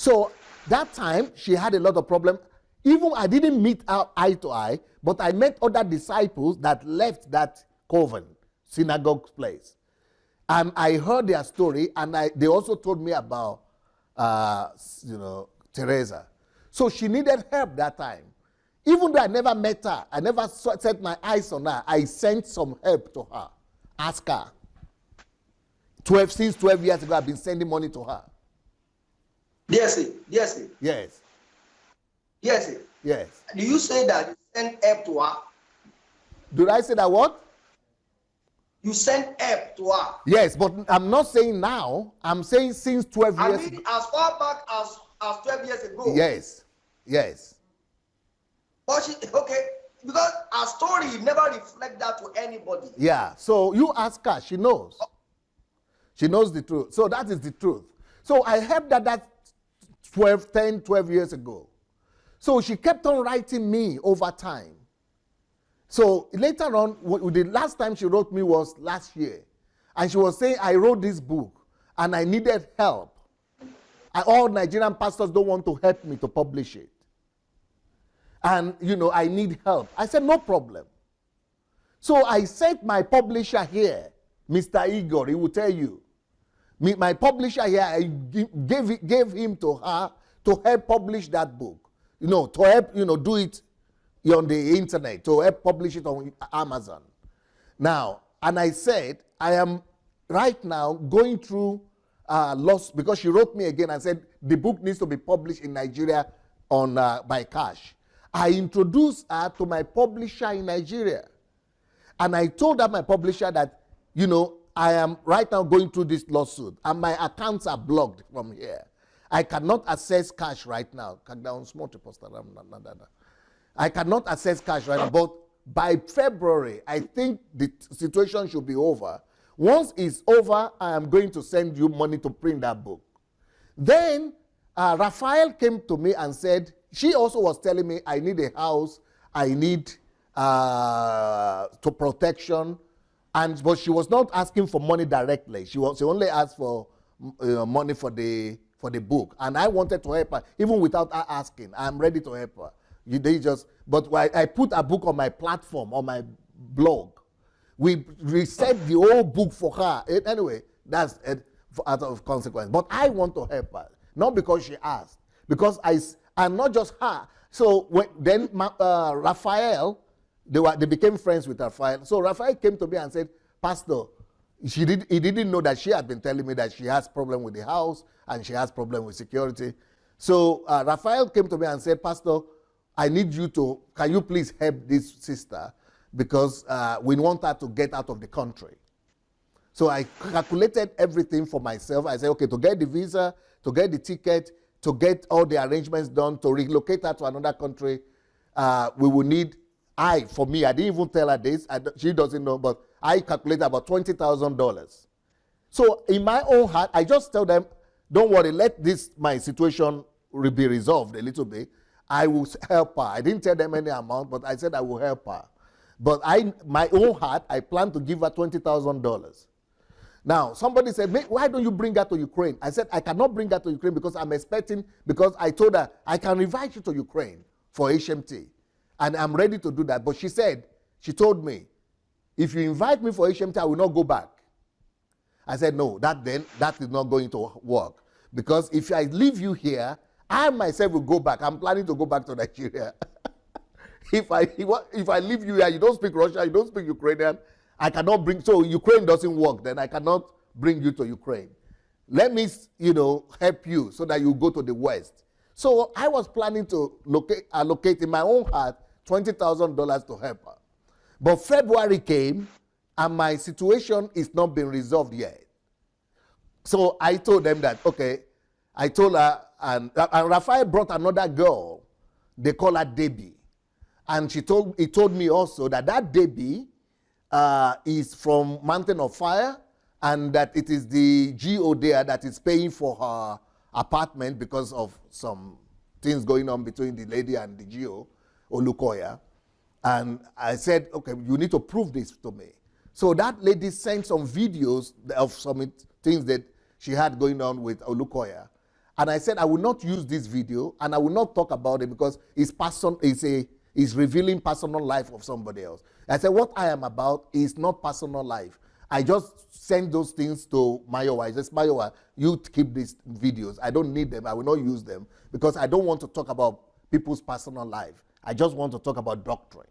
So that time, she had a lot of problem. Even I didn't meet her eye to eye, but I met other disciples that left that coven, synagogue place. And I heard their story, and they also told me about, Teresa. So she needed help that time. Even though I never met her, I never set my eyes on her, I sent some help to her. Ask her. Since 12 years ago, I've been sending money to her. Yes. Yes. Yes. Yes. Do you say that you sent help to her? Did I say that what? You sent help to her. Yes, but I'm not saying now. I'm saying since 12 years ago. As far back as 12 years ago. Yes. But because her story never reflect that to anybody. Yeah, so you ask her, she knows. She knows the truth. So that is the truth. So I helped her that 12 years ago. So she kept on writing me over time. So later on, the last time she wrote me was last year. And she was saying, I wrote this book and I needed help. And all Nigerian pastors don't want to help me to publish it. And, I need help. I said, no problem. So I sent my publisher here, Mr. Igor, he will tell you. My publisher here, I gave him to her to help publish that book. To help, do it on the internet, to help publish it on Amazon. Now, and I said, I am right now going through loss, because she wrote me again and said, the book needs to be published in Nigeria by cash. I introduced her to my publisher in Nigeria. And I told her, my publisher, that, I am right now going through this lawsuit and my accounts are blocked from here. I cannot access cash right now. I cannot access cash right now, but by February, I think the situation should be over. Once it's over, I am going to send you money to print that book. Then Raphael came to me and said, she also was telling me, I need a house, I need protection, but she was not asking for money directly. She only asked for money for the book, and I wanted to help her even without her asking. I'm ready to help her. But I put a book on my platform, on my blog. We reset the whole book for her. Anyway, that's out of consequence. But I want to help her, not because she asked, because and not just her. So then Raphael, they became friends with Raphael. So Raphael came to me and said, Pastor, he didn't know that she had been telling me that she has problem with the house and she has problem with security. So Raphael came to me and said, Pastor, I need you can you please help this sister, because we want her to get out of the country. So I calculated everything for myself. I said, okay, to get the visa, to get the ticket, to get all the arrangements done, to relocate her to another country, we will need, I didn't even tell her this, she doesn't know, but I calculated about $20,000. So in my own heart, I just tell them, don't worry, let my situation be resolved a little bit. I will help her. I didn't tell them any amount, but I said I will help her. But my own heart, I plan to give her $20,000. Now, somebody said, why don't you bring her to Ukraine? I said, I cannot bring her to Ukraine because because I told her, I can invite you to Ukraine for HMT. And I'm ready to do that. But she told me, if you invite me for HMT, I will not go back. I said, no, that is not going to work. Because if I leave you here, I myself will go back. I'm planning to go back to Nigeria. If I leave you here, you don't speak Russian, you don't speak Ukrainian, I cannot so Ukraine doesn't work, then I cannot bring you to Ukraine. Let me, help you so that you go to the West. So I was planning to allocate in my own heart $20,000 to help her. But February came, and my situation is not being resolved yet. So I told them that, okay, I told her, and Raphael brought another girl, they call her Debbie. And he told me also that Debbie is from Mountain of Fire, and that it is the GO there that is paying for her apartment because of some things going on between the lady and the GO, Olukoya. And I said, okay, you need to prove this to me. So that lady sent some videos of some things that she had going on with Olukoya. And I said, I will not use this video and I will not talk about it because it's revealing personal life of somebody else. I said, what I am about is not personal life. I just send those things to Mayowa. I said, Mayowa, you keep these videos. I don't need them. I will not use them because I don't want to talk about people's personal life. I just want to talk about doctrines.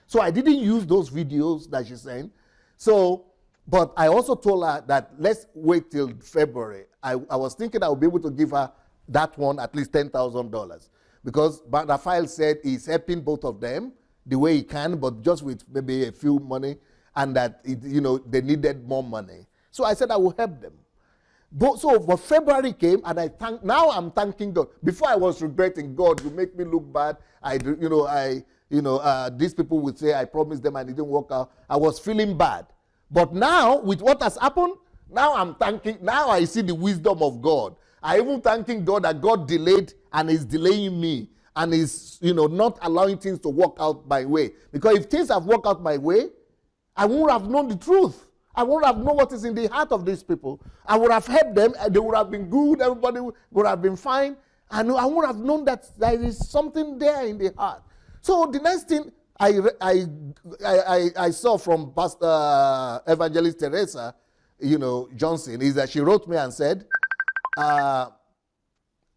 So I didn't use those videos that she sent. So, but I also told her that let's wait till February. I was thinking I would be able to give her that one at least $10,000 because Raphael said he's helping both of them the way he can, but just with maybe a few money, and that they needed more money. So I said I will help them. But February came, and now I'm thanking God. Before I was regretting, God, you make me look bad. These people would say I promised them and it didn't work out. I was feeling bad. But now, with what has happened, now I see the wisdom of God. I even thanking God that God delayed and is delaying me and is, not allowing things to work out my way. Because if things have worked out my way, I wouldn't have known the truth. I wouldn't have known what is in the heart of these people. I would have helped them. They would have been good. Everybody would have been fine. And I would have known that there is something there in the heart. So the next thing I saw from Pastor Evangelist Teresa, Johnson, is that she wrote me and said,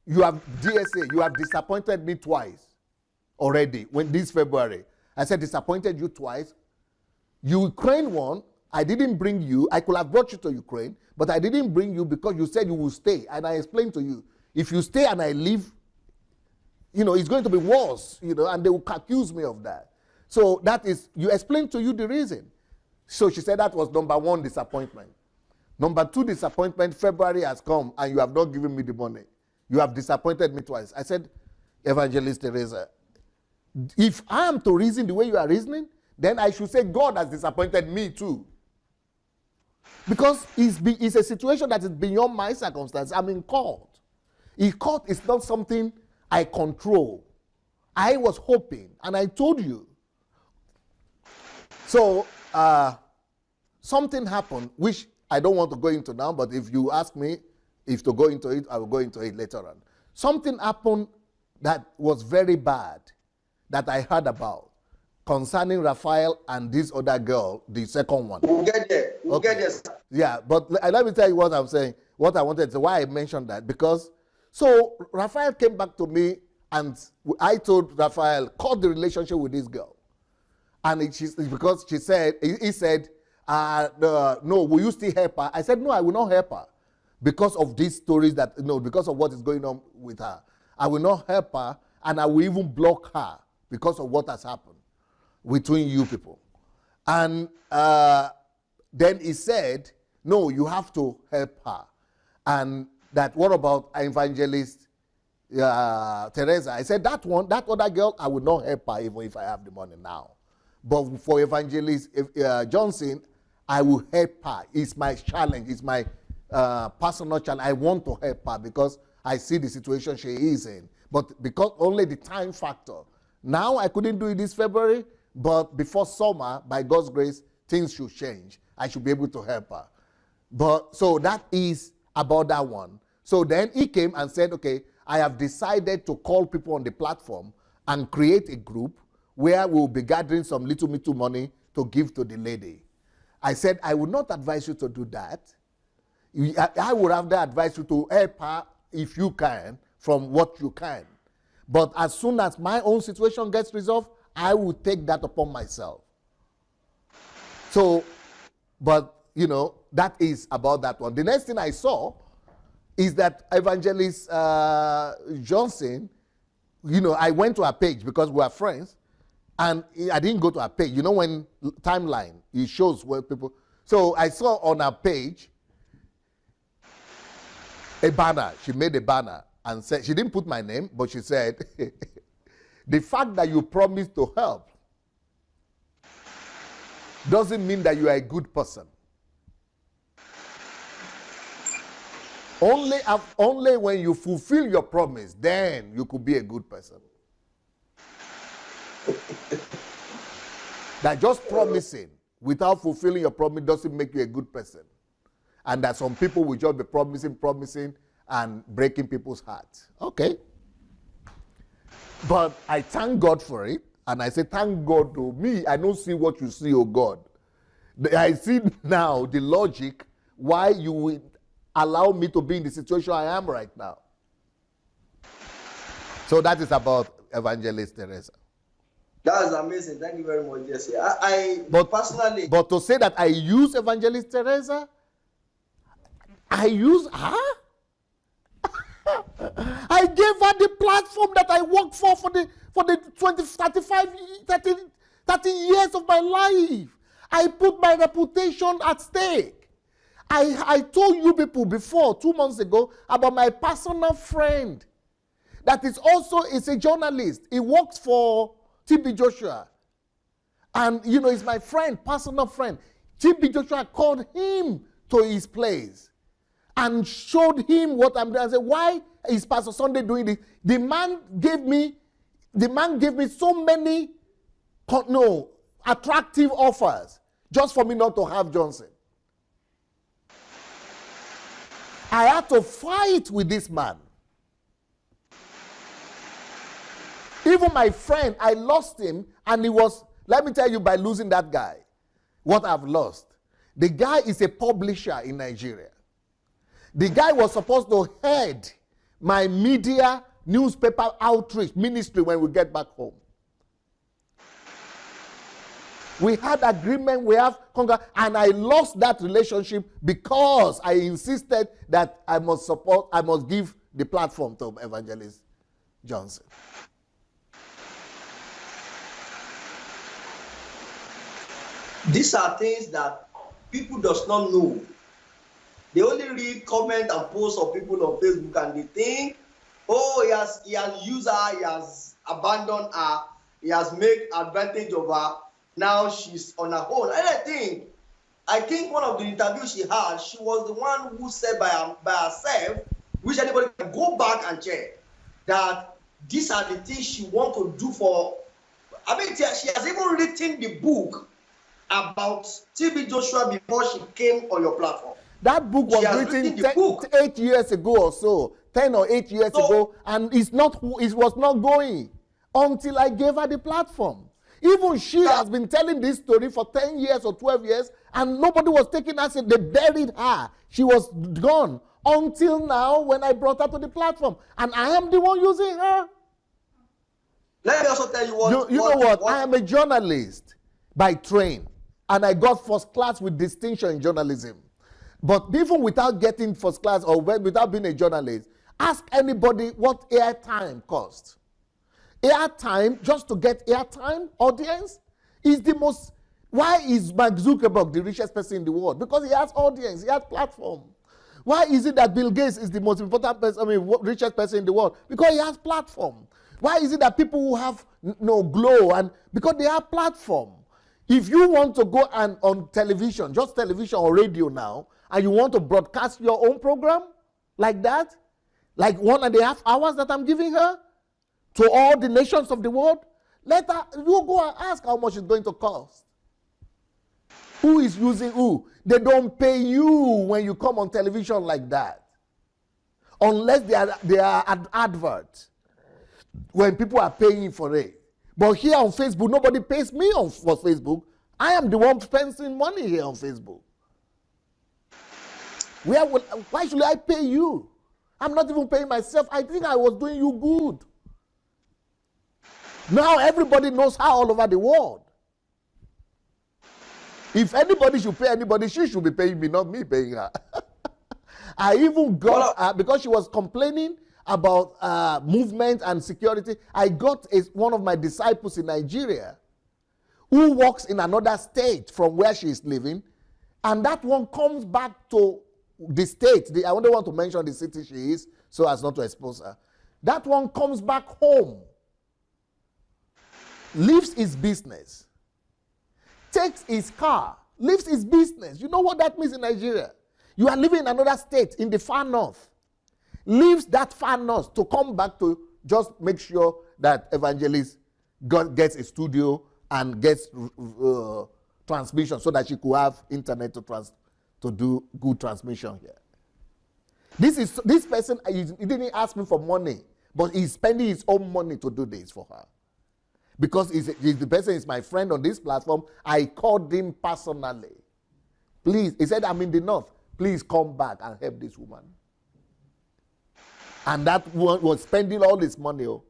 you have disappointed me twice already this February. I said, disappointed you twice. Ukraine one, I didn't bring you. I could have brought you to Ukraine, but I didn't bring you because you said you will stay. And I explained to you, if you stay and I leave, it's going to be worse, and they will accuse me of that. So that is, you explained to you the reason. So she said that was number one disappointment. Number two disappointment, February has come and you have not given me the money. You have disappointed me twice. I said, Evangelist Teresa, if I am to reason the way you are reasoning, then I should say God has disappointed me too. Because it's a situation that is beyond my circumstance. I'm in court. In court is not something I control. I was hoping, and I told you. So something happened, which I don't want to go into now, but if you ask me if to go into it, I will go into it later on. Something happened that was very bad that I heard about concerning Raphael and this other girl, the second one. We'll get there. We'll get there. Yeah, but let me tell you what I'm saying, what I wanted to say, why I mentioned that. Because, so Raphael came back to me and I told Raphael, cut the relationship with this girl. And because he said, no, will you still help her? I said, no, I will not help her. Because of these stories because of what is going on with her. I will not help her, and I will even block her because of what has happened between you people. And then he said, no, you have to help her. And that, what about Evangelist Teresa? I said, that other girl, I will not help her even if I have the money now. But for Evangelist Johnson, I will help her. It's my challenge. It's my personal challenge. I want to help her because I see the situation she is in. But because only the time factor. Now I couldn't do it this February, but before summer, by God's grace, things should change. I should be able to help her. But so that is about that one. So then he came and said, okay, I have decided to call people on the platform and create a group where we'll be gathering some little money to give to the lady. I said, I would not advise you to do that. I would have to advise you to help her if you can, from what you can. But as soon as my own situation gets resolved, I will take that upon myself. So, but, that is about that one. The next thing I saw is that Evangelist Johnson, I went to her page because we are friends, and I didn't go to her page. When timeline, it shows where people. So I saw on her page a banner. She made a banner and said, she didn't put my name, but she said, the fact that you promised to help doesn't mean that you are a good person. Only when you fulfill your promise, then you could be a good person. That just promising without fulfilling your promise doesn't make you a good person. And that some people will just be promising, and breaking people's hearts. Okay. But I thank God for it. And I say, thank God to me. I don't see what you see, oh God. I see now the logic why you would allow me to be in the situation I am right now. So that is about Evangelist Teresa. That's amazing. Thank you very much, Jesse. Personally. But to say that I use Evangelist Teresa, I use her? I gave her the platform that I worked for the 20, 35, 30 years of my life. I put my reputation at stake. I told you people before, 2 months ago, about my personal friend that is a journalist. He works for T.B. Joshua. And, he's my friend, personal friend. T.B. Joshua called him to his place and showed him what I'm doing. I said, why is Pastor Sunday doing this? The man gave me so many attractive offers just for me not to have Johnson. I had to fight with this man. Even my friend, I lost him, and let me tell you, by losing that guy, what I've lost. The guy is a publisher in Nigeria. The guy was supposed to head my media newspaper outreach ministry when we get back home. We had agreement, we have conquer, and I lost that relationship because I insisted that I must give the platform to Evangelist Johnson. These are things that people does not know. They only read comment and posts of people on Facebook, and they think, oh, he has used her, he has abandoned her, he has made advantage of her. Now she's on her own. And I think one of the interviews she had, she was the one who said by herself, which anybody can go back and check, that these are the things she wants to do for. She has even written the book about T.B. Joshua before she came on your platform. That book was written 8 years ago or so, 10 or 8 years ago, and it was not going until I gave her the platform. Even she has been telling this story for 10 years or 12 years, and nobody was taking her. They buried her. She was gone until now when I brought her to the platform. And I am the one using her. Let me also tell you what. You know what? I am a journalist by training, and I got first class with distinction in journalism. But even without getting first class or without being a journalist, ask anybody what airtime costs. Airtime, just to get airtime audience, is the most. Why is Mark Zuckerberg the richest person in the world? Because he has audience, he has platform. Why is it that Bill Gates is the most important person, richest person in the world? Because he has platform. Why is it that people who have glow, and because they have platform? If you want to go on television, just television or radio now, and you want to broadcast your own program like that, like 1.5 hours that I'm giving her, to all the nations of the world, you go and ask how much it's going to cost. Who is using who? They don't pay you when you come on television like that. Unless they are adverts. When people are paying for it. But here on Facebook, nobody pays me for Facebook. I am the one spending money here on Facebook. Why should I pay you? I'm not even paying myself. I think I was doing you good. Now everybody knows her all over the world. If anybody should pay anybody, she should be paying me, not me paying her. I even got, because she was complaining about movement and security, I got one of my disciples in Nigeria who works in another state from where she is living, and that one comes back to the state. I don't want to mention the city she is so as not to expose her. That one comes back home, leaves his business, takes his car, leaves his business. You know what that means in Nigeria? You are living in another state in the far north, leaves that far north to come back to just make sure that Evangelist gets a studio and gets transmission so that she could have internet to do good transmission here. This person, he didn't ask me for money, but he's spending his own money to do this for her. Because the person is my friend on this platform, I called him personally. Please, he said, I'm in the north. Please come back and help this woman. And that one was spending all his money. Oh.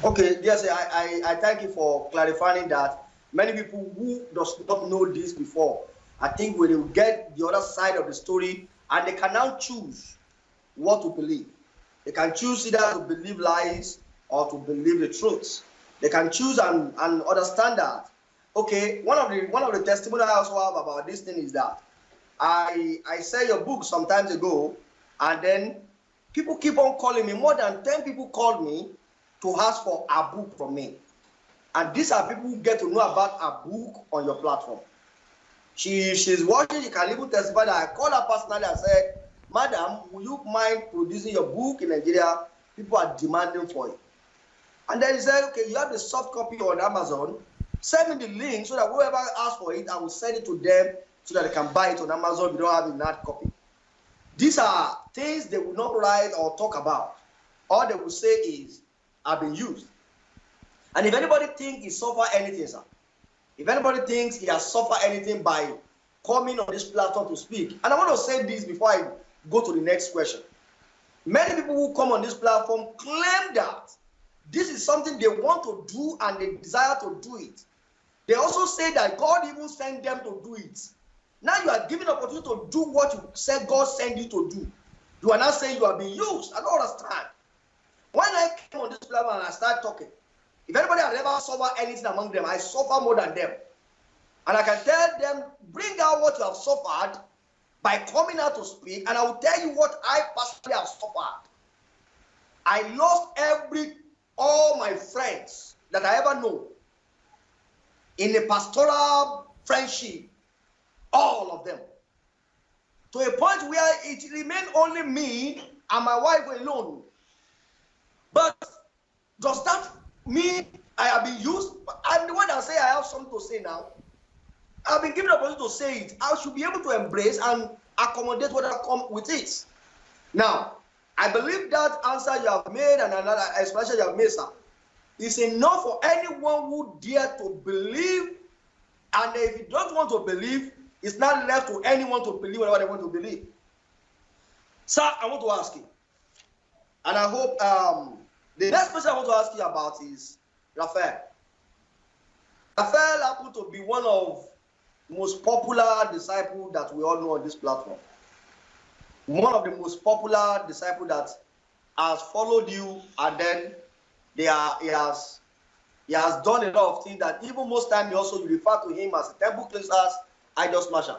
Okay, yes, I thank you for clarifying that. Many people who does not know this before, I think when they will get the other side of the story, and they can now choose what to believe. They can choose either to believe lies or to believe the truth. They can choose and understand that. Okay, one of the testimonies I also have about this thing is that I sell your book some time ago, and then people keep on calling me. More than 10 people called me to ask for a book from me. And these are people who get to know about a book on your platform. She's watching, she can even testify that I called her personally and said, Madam, will you mind producing your book in Nigeria? People are demanding for it. And then he said, okay, you have the soft copy on Amazon. Send me the link so that whoever asks for it, I will send it to them so that they can buy it on Amazon if you don't have a hard copy. These are things they will not write or talk about. All they will say is, I've been used. And if anybody thinks he suffered anything, sir, if anybody thinks he has suffered anything by coming on this platform to speak, and I want to say this before I go to the next question. Many people who come on this platform claim that this is something they want to do and they desire to do it. They also say that God even sent them to do it. Now you are given opportunity to do what you said God sent you to do. You are not saying you are being used. I don't understand. When I came on this platform and I started talking, if anybody had ever suffered anything among them, I suffer more than them. And I can tell them, bring out what you have suffered by coming out to speak, and I will tell you what I personally have suffered. I lost all my friends that I ever know in a pastoral friendship, all of them. To a point where it remained only me and my wife alone. But does that mean I have been used? And the one that say I have something to say now, I've been given the opportunity to say it. I should be able to embrace and accommodate whatever comes with it. Now, I believe that answer you have made and another explanation you have made, sir, is enough for anyone who dare to believe. And if you don't want to believe, it's not left to anyone to believe whatever they want to believe. Sir, I want to ask you, and I hope the next question I want to ask you about is Raphael. Raphael happened to be one of the most popular disciples that we all know on this platform. One of the most popular disciples that has followed you, and then he has done a lot of things that even most times you refer to him as a temple cleanser's idol smasher.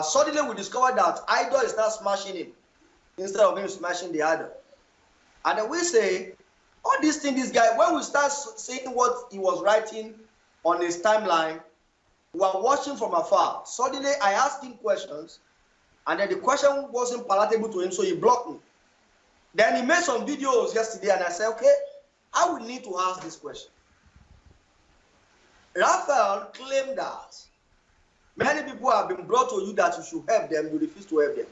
Suddenly we discovered that idol is not smashing him instead of him smashing the idol. And then we say, all these things, this guy, when we start seeing what he was writing on his timeline, we were watching from afar. Suddenly I asked him questions, and then the question wasn't palatable to him, so he blocked me. Then he made some videos yesterday, and I said, okay, I will need to ask this question. Raphael claimed that many people have been brought to you that you should help them, you refuse to help them.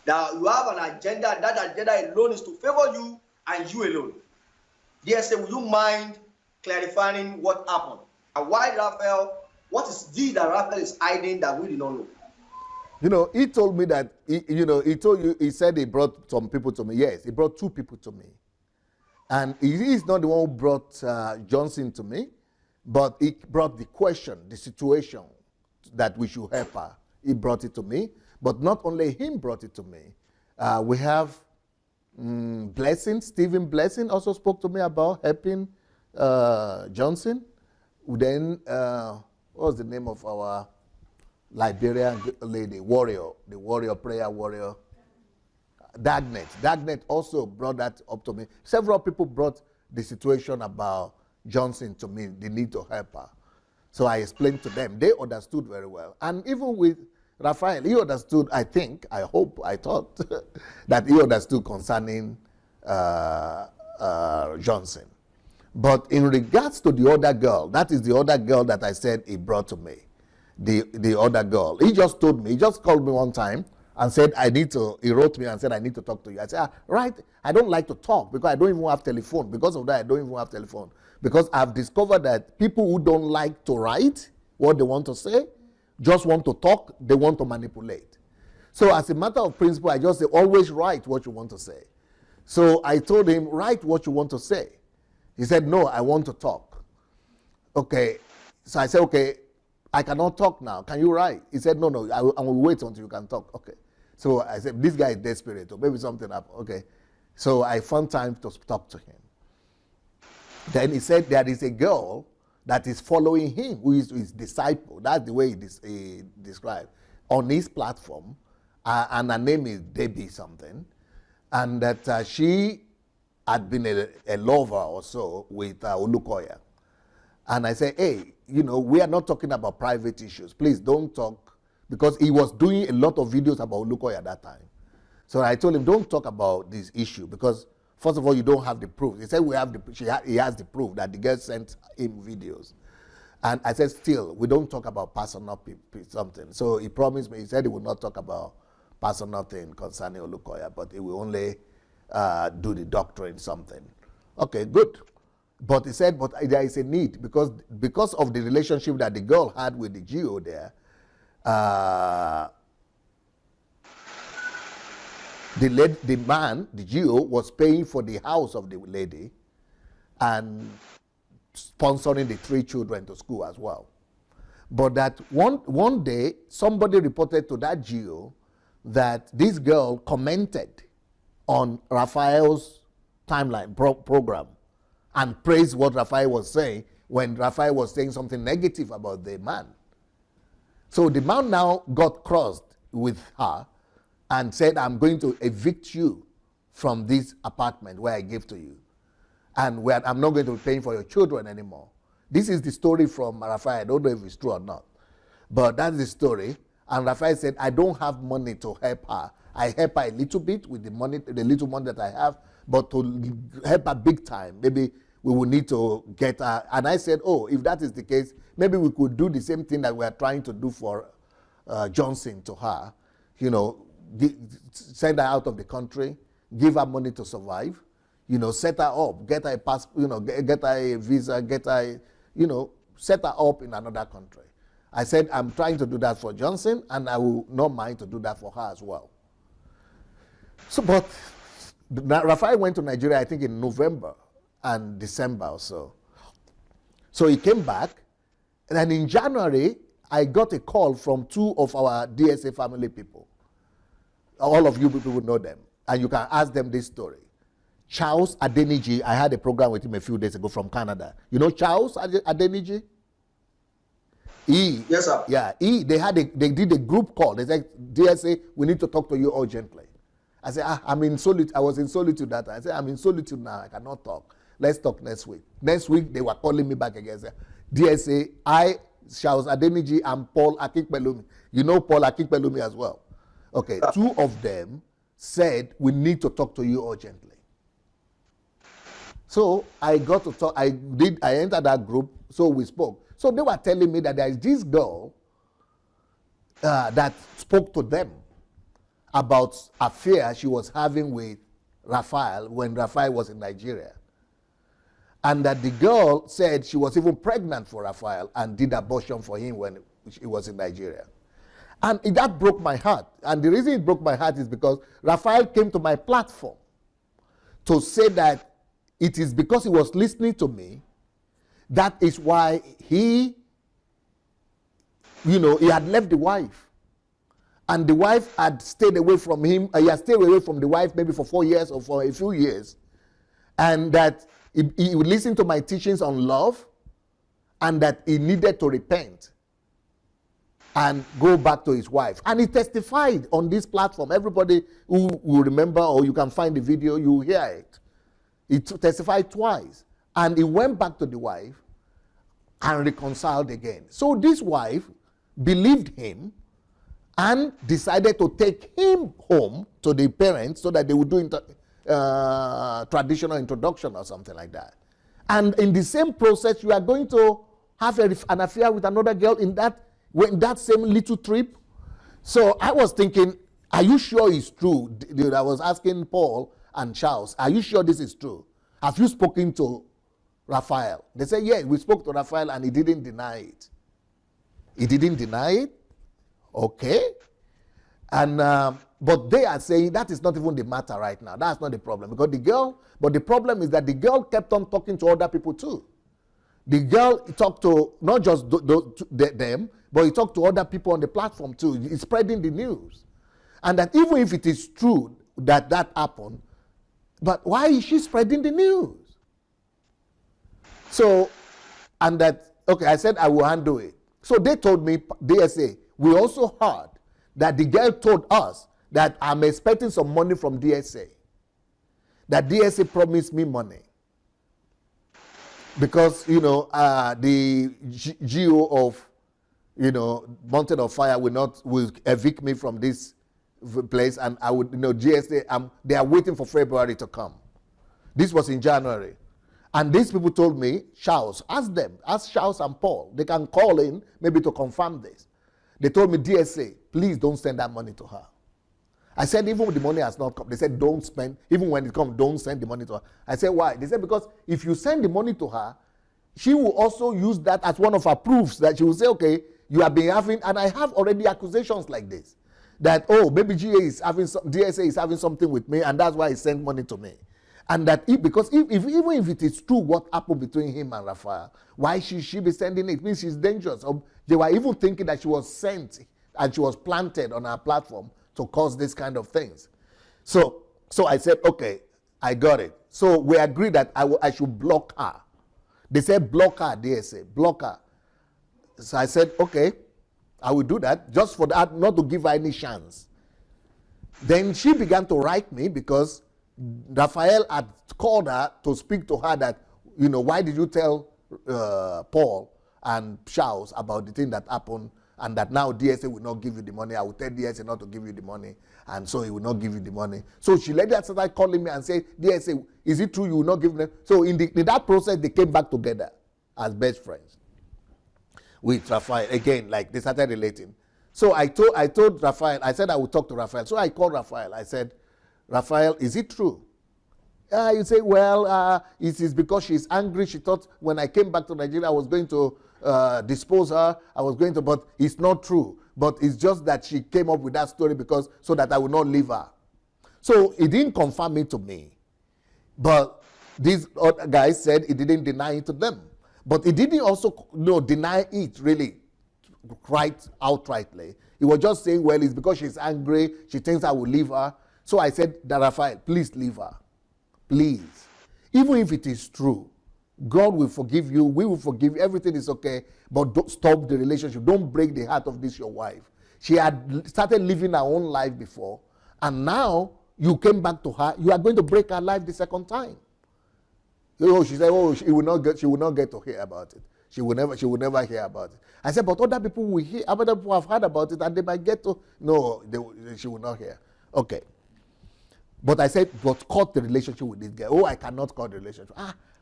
That you have an agenda, that agenda alone is to favor you and you alone. Dear say, will you mind clarifying what happened? And why Raphael, what is this that Raphael is hiding that we do not know? You know, he told me that, he said he brought some people to me. Yes, he brought 2 people to me. And he is not the one who brought Johnson to me, but he brought the question, the situation that we should help her. He brought it to me, but not only him brought it to me. We have Blessing, Stephen Blessing also spoke to me about helping Johnson. Then, what was the name of our Liberian lady, the warrior, prayer warrior? Dagnet also brought that up to me. Several people brought the situation about Johnson to me, the need to help her. So I explained to them. They understood very well. And even with Raphael, he understood, I thought, that he understood concerning Johnson. But in regards to the other girl, that is the other girl that I said he brought to me. the other girl. He just told me, he just called me one time and said, he wrote me and said, I need to talk to you. I said, right, I don't like to talk because I don't even have telephone. Because of that, I don't even have telephone. Because I've discovered that people who don't like to write what they want to say, just want to talk, they want to manipulate. So as a matter of principle, I just say, always write what you want to say. So I told him, write what you want to say. He said, no, I want to talk. Okay. So I said, okay, I cannot talk now. Can you write? He said, no, I will wait until you can talk. Okay. So I said, this guy is desperate, or maybe something happened. Okay. So I found time to talk to him. Then he said, there is a girl that is following him, who is his disciple. That's the way he described. On his platform, and her name is Debbie something, and that she had been a lover or so with Olukoya. And I said, hey, we are not talking about private issues. Please don't talk, because he was doing a lot of videos about Olukoya at that time. So I told him, don't talk about this issue, because first of all, you don't have the proof. He said, he has the proof that the girl sent him videos. And I said, still, we don't talk about personal something. So he promised me, he said he would not talk about personal thing concerning Olukoya, but he will only do the doctrine something. Okay, good. But he said, but there is a need, because of the relationship that the girl had with the GO there, the man, the GO, was paying for the house of the lady and sponsoring the 3 children to school as well. But that one day, somebody reported to that GO that this girl commented on Raphael's timeline program and praised what Raphael was saying when Raphael was saying something negative about the man. So the man now got crossed with her and said, I'm going to evict you from this apartment where I gave to you. And I'm not going to be paying for your children anymore. This is the story from Raphael. I don't know if it's true or not. But that's the story. And Raphael said, I don't have money to help her. I help her a little bit with the little money that I have, but to help her big time, maybe we will need to get her. And I said, oh, if that is the case, maybe we could do the same thing that we are trying to do for Johnson to her. Send her out of the country, give her money to survive, set her up, get her a passport, get her a visa, get her, set her up in another country. I said, I'm trying to do that for Johnson, and I will not mind to do that for her as well. So, but Raphael went to Nigeria, I think, in November and December or so. So he came back, and then in January, I got a call from 2 of our DSA family people. All of you people would know them, and you can ask them this story. Charles Adeniji, I had a program with him a few days ago from Canada. You know Charles Adeniji? Yes, sir. Yeah, they did a group call. They said, DSA, we need to talk to you urgently. I said, I'm in solitude. I was in solitude that time. I said, I'm in solitude now. I cannot talk. Let's talk next week. Next week, they were calling me back again. Said, DSA, Charles Adeniji, and Paul Akikpelumi. You know Paul Akikpelumi as well. Okay, 2 of them said, we need to talk to you urgently. So I got to talk. I entered that group, so we spoke. So they were telling me that there is this girl that spoke to them about an affair she was having with Raphael when Raphael was in Nigeria. And that the girl said she was even pregnant for Raphael and did abortion for him when he was in Nigeria. And that broke my heart. And the reason it broke my heart is because Raphael came to my platform to say that it is because he was listening to me. That is why he had left the wife. And the wife had stayed away from him. He had stayed away from the wife maybe for 4 years or for a few years. And that he would listen to my teachings on love, and that he needed to repent and go back to his wife. And he testified on this platform. Everybody who will remember, or you can find the video, you will hear it. He testified twice. And he went back to the wife and reconciled again. So this wife believed him and decided to take him home to the parents so that they would do traditional introduction or something like that. And in the same process, you are going to have an affair with another girl in when that same little trip. So I was thinking, are you sure it's true? I was asking Paul and Charles, are you sure this is true? Have you spoken to Raphael? They said, yeah, we spoke to Raphael and he didn't deny it. He didn't deny it? Okay. And but they are saying that is not even the matter right now. That's not the problem. Because the problem is that the girl kept on talking to other people too. The girl talked to not just them, but he talked to other people on the platform too. He's spreading the news. And that even if it is true that happened, but why is she spreading the news? So, and that, okay, I said I will handle it. So they told me, DSA, we also heard that the girl told us that I'm expecting some money from DSA. That DSA promised me money. Because, the GO of, Mountain of Fire will evict me from this place, and I would, GSA, they are waiting for February to come. This was in January. And these people told me, Charles, ask Charles and Paul. They can call in maybe to confirm this. They told me, DSA, please don't send that money to her. I said, even when the money has not come, they said, don't spend, even when it comes, don't send the money to her. I said, why? They said, because if you send the money to her, she will also use that as one of her proofs that she will say, okay, you have been having, and I have already accusations like this, that, oh, maybe DSA is having something with me, and that's why he sent money to me. And that even if it is true what happened between him and Raphael, why should she be sending it? It means she's dangerous. They were even thinking that she was sent and she was planted on our platform to cause this kind of things. So I said, okay, I got it. So we agreed that I should block her. They said, block her, DSA, block her. So I said, okay, I will do that, just for that, not to give her any chance. Then she began to write me because Raphael had called her to speak to her that, why did you tell Paul and Charles about the thing that happened, and that now DSA will not give you the money. I will tell DSA not to give you the money, and so he will not give you the money. So she later started calling me and said, DSA, is it true you will not give them? So in that process, they came back together as best friends with Raphael. Again, like they started relating. So I told Raphael, I said I would talk to Raphael. So I called Raphael. I said, Raphael, is it true? You say, well, it is because she's angry. She thought when I came back to Nigeria, I was going to dispose her. But it's not true. But it's just that she came up with that story so that I would not leave her. So he didn't confirm it to me. But these other guys said he didn't deny it to them. But he didn't also deny it really right outrightly. He was just saying, well, it's because she's angry. She thinks I will leave her. So I said, Raphael, please leave her. Please. Even if it is true, God will forgive you. We will forgive you. Everything is okay. But don't stop the relationship. Don't break the heart of this, your wife. She had started living her own life before. And now you came back to her. You are going to break her life the second time. She said, she will not get to hear about it. She will never hear about it. I said, but other people will hear. Other people have heard about it and they might get to. No, she will not hear. Okay. But I said, but cut the relationship with this guy. Oh, I cannot cut the relationship.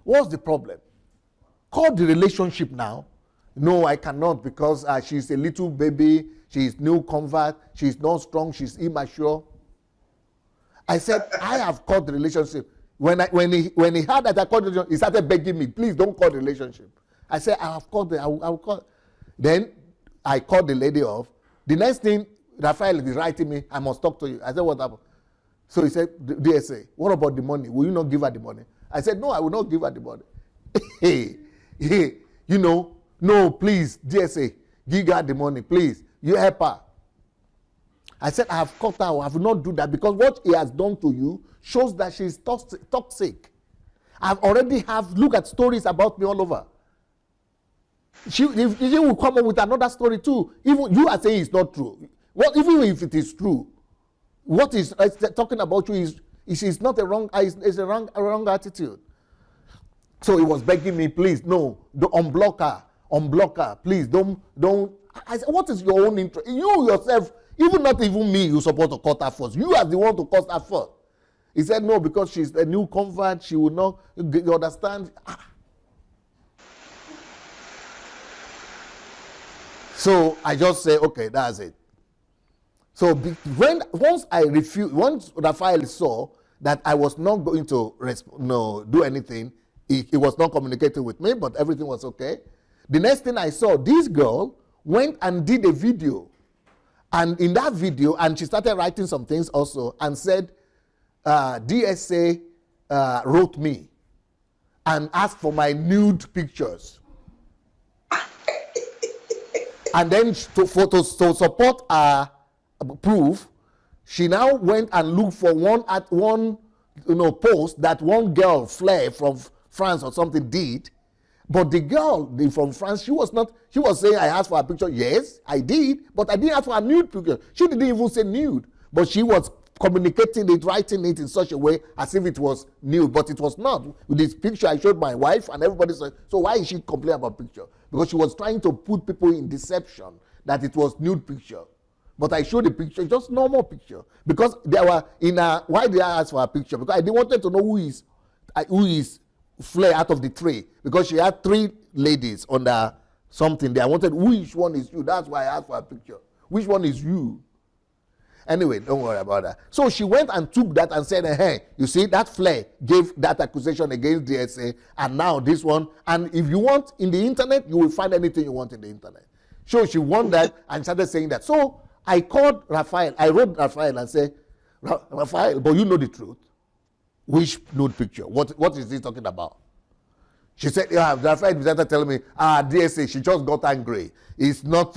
What's the problem? Cut the relationship now. No, I cannot because she's a little baby. She's new convert. She's not strong. She's immature. I said, I have cut the relationship. When he heard that I cut the relationship, he started begging me, please don't cut the relationship. I said, I have cut I will cut. Then I called the lady off. The next thing, Raphael is writing me, I must talk to you. I said, what happened? So he said, DSA, what about the money? Will you not give her the money? I said, no, I will not give her the money. No, please, DSA, give her the money, please. You help her. I said, I have cut her. I will not do that because what he has done to you shows that she is toxic. I've already look at stories about me all over. She will come up with another story too. Even you are saying it's not true. Well, even if it is true, what is talking about you is not a wrong. It's a wrong attitude. So he was begging me, please, no, don't unblock her, please, don't. I said, what is your own interest? You yourself, not even me, you're supposed to cut her first. You are the one to cut her first. He said, no, because she's a new convert, she will not. You understand? So I just say, okay, that's it. So once Raphael saw that I was not going to do anything, he was not communicating with me, but everything was okay. The next thing I saw, this girl went and did a video. And in that video, and she started writing some things also, and said, DSA wrote me and asked for my nude pictures. And then to support her proof, she now went and looked for one post that one girl, Flair from France or something, did. But the girl from France, she was saying, I asked for a picture. Yes, I did, but I didn't ask for a nude picture. She didn't even say nude, but she was communicating it, writing it in such a way as if it was nude, but it was not. With this picture, I showed my wife, and everybody said, so why is she complaining about picture? Because she was trying to put people in deception that it was nude picture. But I showed the picture, just normal picture. Because they were why did I ask for a picture? Because I wanted to know who is Flair out of the three. Because she had three ladies under something there. I wanted, which one is you? That's why I asked for a picture. Which one is you? Anyway, don't worry about that. So she went and took that and said, hey, you see, that Flair gave that accusation against DSA, and now this one. And if you want in the internet, you will find anything you want in the internet. So she won that and started saying that. So I called Raphael. I wrote Raphael and said, Raphael, but you know the truth. Which nude picture? What is he talking about? She said, yeah, Raphael started telling me, DSA, she just got angry. It's not,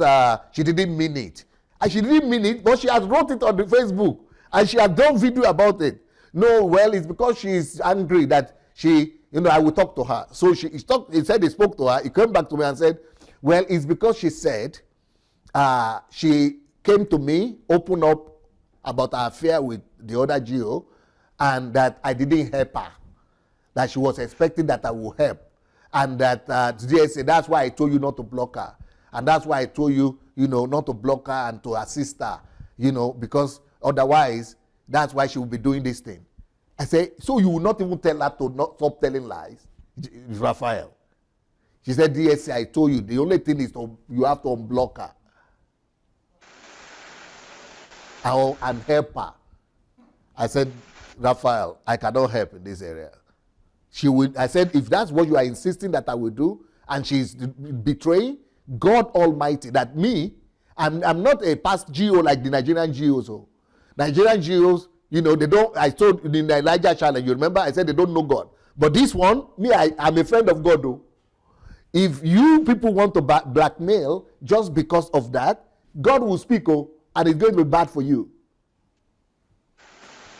she didn't mean it. And she didn't mean it, but she has wrote it on the Facebook. And she had done video about it. No, well, it's because she's angry that I will talk to her. So he said he spoke to her. He came back to me and said, well, it's because she said she came to me, opened up about her affair with the other GO, and that I didn't help her. That she was expecting that I would help. And that DSA, that's why I told you not to block her. And that's why I told you, not to block her and to assist her, because otherwise, that's why she will be doing this thing. I say, so you will not even tell her to not stop telling lies? Raphael. She said, DSA, I told you, the only thing is you have to unblock her. And help her. I said, Raphael, I cannot help in this area. I said, if that's what you are insisting that I will do, and she's betraying God Almighty, that me, I'm not a past GO like the Nigerian GOs. So. Nigerian GOs, they don't, I told in the Adelaja challenge, you remember, I said they don't know God. But this one, me, I'm a friend of God though. If you people want to blackmail just because of that, God will speak, and it's going to be bad for you.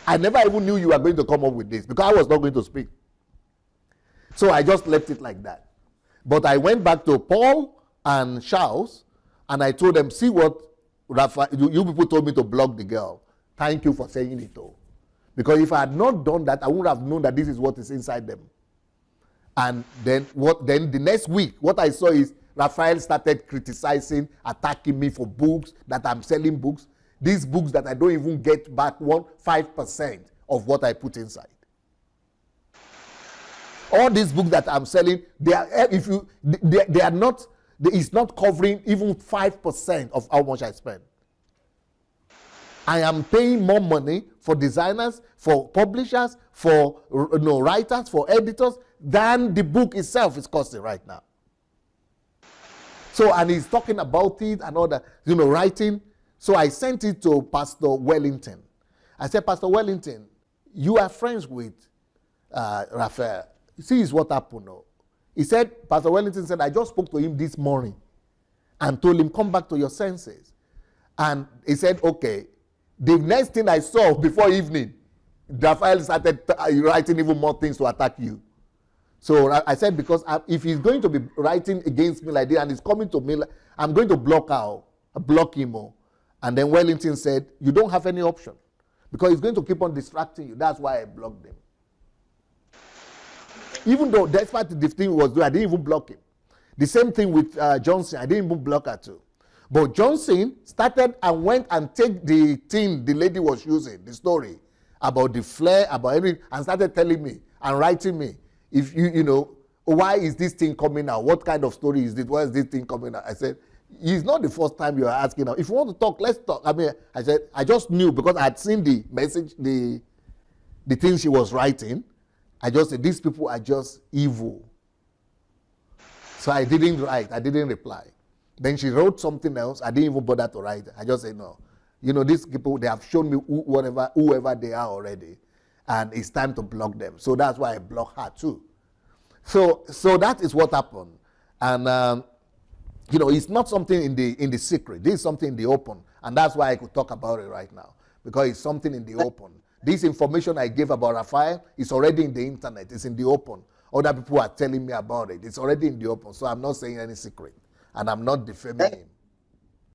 I never even knew you were going to come up with this because I was not going to speak. So I just left it like that. But I went back to Paul and Charles, and I told them, see what you people told me to block the girl. Thank you for saying it all. Because if I had not done that, I would have known that this is what is inside them. And then the next week, what I saw is Raphael started criticizing, attacking me for books, that I'm selling books. These books that I don't even get back 5% of what I put inside. All these books that I'm selling, it's not covering even 5% of how much I spend. I am paying more money for designers, for publishers, for writers, for editors, than the book itself is costing right now. So, and he's talking about it and all that, writing. So I sent it to Pastor Wellington. I said, Pastor Wellington, you are friends with Raphael. See what happened now. He said, Pastor Wellington said, I just spoke to him this morning and told him, come back to your senses. And he said, okay. The next thing I saw before evening, Raphael started writing even more things to attack you. So I said, because if he's going to be writing against me like this and he's coming to me, I'm going to block him. And then Wellington said, you don't have any option because he's going to keep on distracting you. That's why I blocked him. Even though despite the thing he was doing, I didn't even block him. The same thing with Johnson. I didn't even block her too. But Johnson started and went and take the thing the lady was using, the story about the flare, about everything, and started telling me and writing me, if why is this thing coming out? What kind of story is this? Why is this thing coming out? I said, It's not the first time you are asking now. If you want to talk, let's talk. I mean, I said, I just knew because I had seen the message, the things she was writing. I just said, these people are just evil. So I didn't write, I didn't reply. Then she wrote something else. I didn't even bother to write. I just said, no. You know, these people, they have shown me whoever they are already. And it's time to block them. So that's why I blocked her too. So that is what happened. And, you know, it's not something in the secret. This is something in the open. And that's why I could talk about it right now. Because it's something in the open. This information I gave about Raphael is already in the internet. It's in the open. Other people are telling me about it. It's already in the open. So I'm not saying any secret. And I'm not defaming him.